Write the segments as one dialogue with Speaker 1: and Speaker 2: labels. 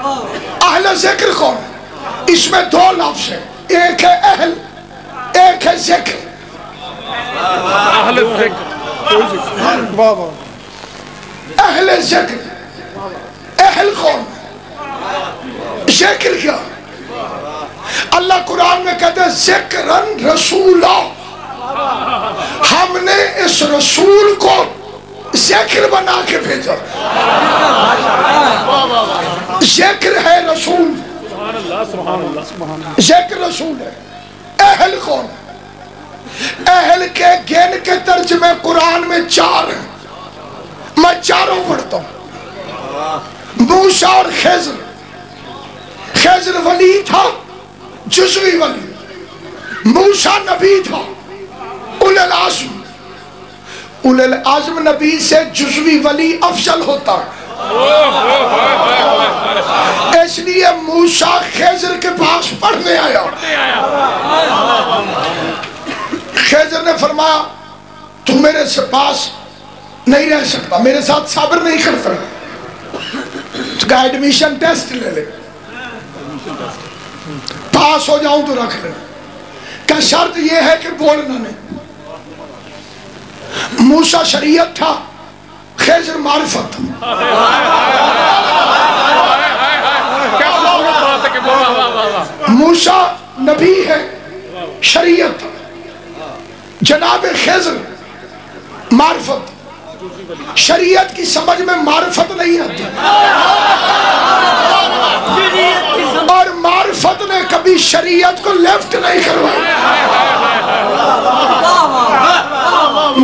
Speaker 1: اہل ذکر کون؟ اس میں دو لفظ ہیں، ایک ہے اہل، ایک ہے ذکر۔
Speaker 2: اہل ذکر،
Speaker 1: اہل ذکر، اہل کون؟ ذکر کیا؟ اللہ قرآن میں کہتے ہیں ذکرن رسولہ، ہم نے اس رسول کو ذکر بنا کے بھیجا۔ ذکر ہے رسول، ذکر رسول ہے۔ اہل کون؟ اہل کے گن کے ترجمے قرآن میں 4 ہیں، میں چاروں پڑھتا ہوں۔ موسیٰ اور خضر، خضر ولی تھا، جزوی ولی، موسیٰ نبی تھا، اولو العزم، اولو العزم نبی سے جزوی ولی افضل ہوتا ہے، اس لیے موسیٰ خضر کے پاس پڑھنے آیا۔ خضر نے فرمایا تو میرے پاس نہیں رہ سکتا، میرے ساتھ صبر نہیں کر سکتا، تو کہا ایڈمیشن ٹیسٹ لے لے، پاس ہو جاؤں تو رکھ لے، کہ شرط یہ ہے کہ بولنا نہیں۔ موسیٰ شریعت تھا، خضر معرفت تھا۔ موسیٰ نبی ہے، شریعت تھا، جناب خضر معرفت، شریعت کی سمجھ میں معرفت نہیں آتی، اور معرفت نے کبھی شریعت کو لیفٹ نہیں کروائی۔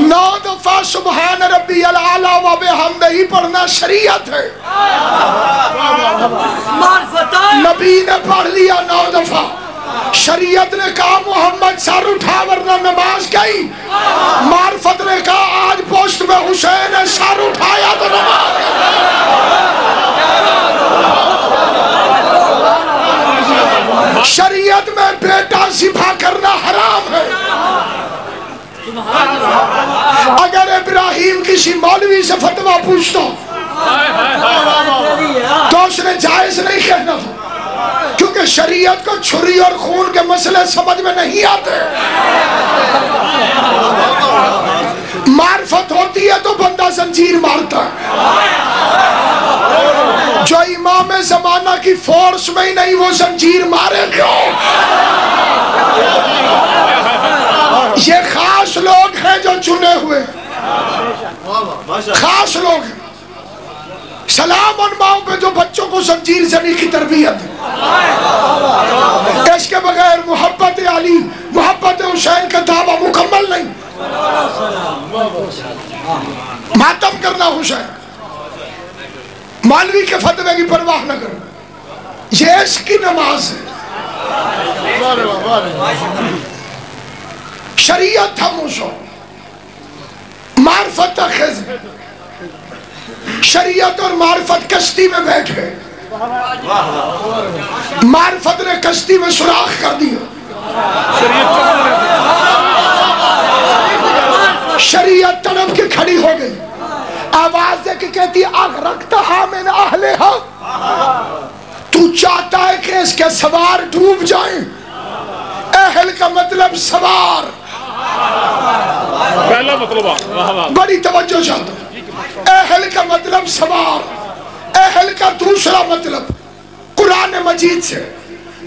Speaker 1: 9 دفعہ سبحان ربی العالی و بحمدہ پڑھنا شریعت ہے، نبی نے پڑھ لیا 9 دفعہ، شریعت نے کہا محمد سر اٹھا ورنہ نماز گئی، معرفت نے کہا آج پوسٹ میں حسین نے سر اٹھایا تو نماز گئی۔ شریعت میں بیٹا ذبح کرنا حرام ہے۔ اگر ابراہیم کسی مولوی سے فتویٰ پوچھتا تو اس نے جائز نہیں کہنا تھا، کیونکہ شریعت کو چھری اور خون کے مسئلے سمجھ میں نہیں آتے۔ معرفت ہوتی ہے تو بندہ زنجیر مارتا ہے، جو امام زمانہ کی فورس میں ہی نہیں وہ زنجیر مارے کیوں؟ یہ خاص لوگ ہیں جو چنے ہوئے، خاص لوگ ہیں۔ سلام ان ماؤں پہ جو بچوں کو زنجیر زنی کی تربیت ہے، اس کے بغیر محبت علی، محبت حسین کا دعویٰ مکمل نہیں۔ ماتم کرنا حسین، مولوی کے فتوے کی پرواہ نہ کرنا، یہ اس کی نماز ہے۔ شریعت تھا موسیٰ، معرفت تھا خضر، شریعت اور معرفت کشتی میں بیٹھ گئے، معرفت نے کشتی میں سوراخ کر دیا، شریعت تڑپ کے کھڑی ہو گئی، آواز دے کے کہتی اغرقتہا من اہلہا، تو چاہتا ہے کہ اس کے سوار ڈوب جائیں۔ اہل کا مطلب سوار،
Speaker 2: پہلا مطلب
Speaker 1: بڑی توجہ چاہتا ہوں۔ اہل کا مطلب سوار، اہل کا دوسرا مطلب قرآن مجید سے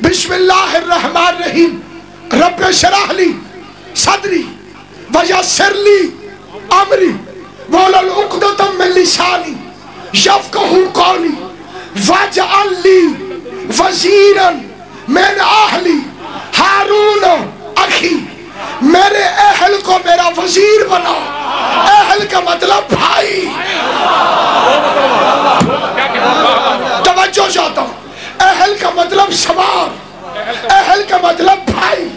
Speaker 1: بسم اللہ الرحمن الرحیم رب شرح لی صدری ویسر لی امری واحلل عقدۃ من لسانی یفقہوا قولی واجعل لی وزیرا من اہلی ہارون اخی، میرے اہل کو میرا وزیر بنا۔ اہل کا مطلب بھائی، توجہ چاہتا ہوں، اہل کا مطلب سوار، اہل کا مطلب بھائی،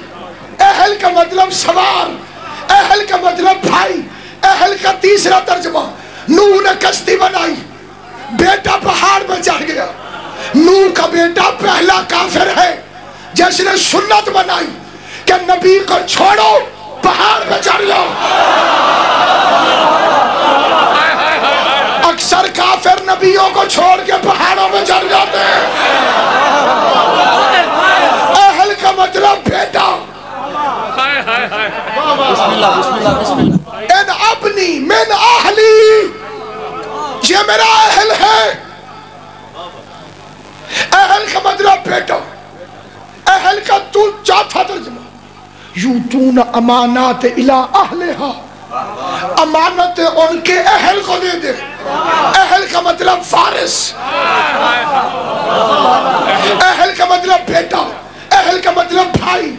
Speaker 1: اہل کا مطلب سوار، اہل کا مطلب بھائی۔ اہل کا تیسرا ترجمہ، نوح نے کشتی بنائی، بیٹا پہاڑ پہ چڑھ گیا۔ نوح کا بیٹا پہلا کافر ہے جس نے سنت بنائی کہ نبی کو چھوڑو پہاڑ پہ چڑھ جاؤ۔ اکثر کافر نبیوں کو چھوڑ کے پہاڑوں پہ چڑھ جاتے ہیں۔ ان ابنی من اہلی، یہ میرا اہل ہے۔ اہل کا مطلب بیٹا، اہل کا تو چوتھا ترجمہ یوتون امانات الی اہلہا، امانتیں ان کے اہل کو دے دے۔ اہل کا مطلب فارس، اہل کا مطلب بیٹا، اہل کا مطلب بھائی،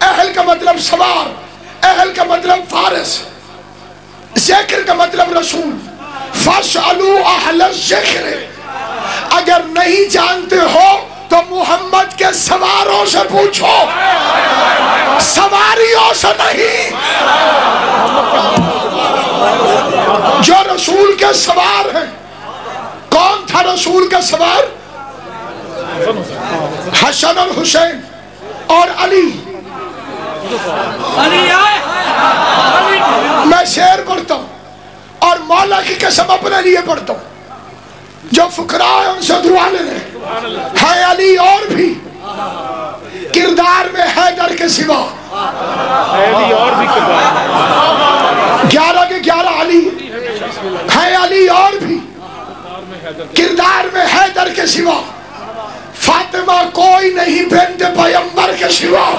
Speaker 1: اہل کا مطلب سوار، اہل کا مطلب فارس، ذکر کا مطلب رسول۔ فَاسْأَلُوا أَهْلَ الذِّكْرِ، اگر نہیں جانتے ہو تو محمد کے سواروں سے پوچھو، سواریوں سے نہیں۔ جو رسول کے سوار ہیں، کون تھا رسول کا سوار؟ حسن اور حسین اور علی۔ میں شعر پڑھتا ہوں اور مولا کی قسم اپنے لیے پڑھتا ہوں، جو فقراء ہیں ان سے دعا لینے ہے علی اور بھی کردار میں حیدر کے سوا، 11 کے 11 علی ہے، علی اور بھی کردار میں حیدر کے سوا، فاطمہ کوئی نہیں بنت پیغمبر کے سوا،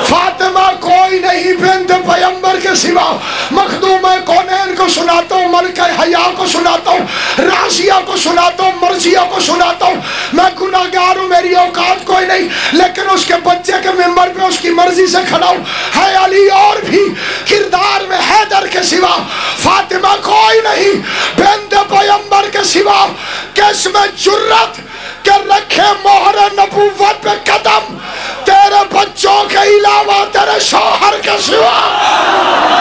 Speaker 1: فاطمہ کوئی نہیں بنت پیغمبر کے سوا۔ مخدوم کونین کو سناتا ہوں، ملکہ حیا کو سناتا ہوں، راشیہ کو سناتا ہوں، مرضیہ کو سناتا ہوں۔ میں گناہگار ہوں، میری اوقات کوئی نہیں، لیکن اس کے بچے کے ممبر پہ اس کی مرضی سے کھڑا ہوں۔ ہے علی اور بھی کردار میں حیدر کے سوا، فاطمہ کوئی نہیں بنت پیغمبر کے سوا، کہ اس میں جرت کہ رکھے مہر نبوت پہ قدم تیرے بچوں کے علاوہ تیرے شوہر کے سوا۔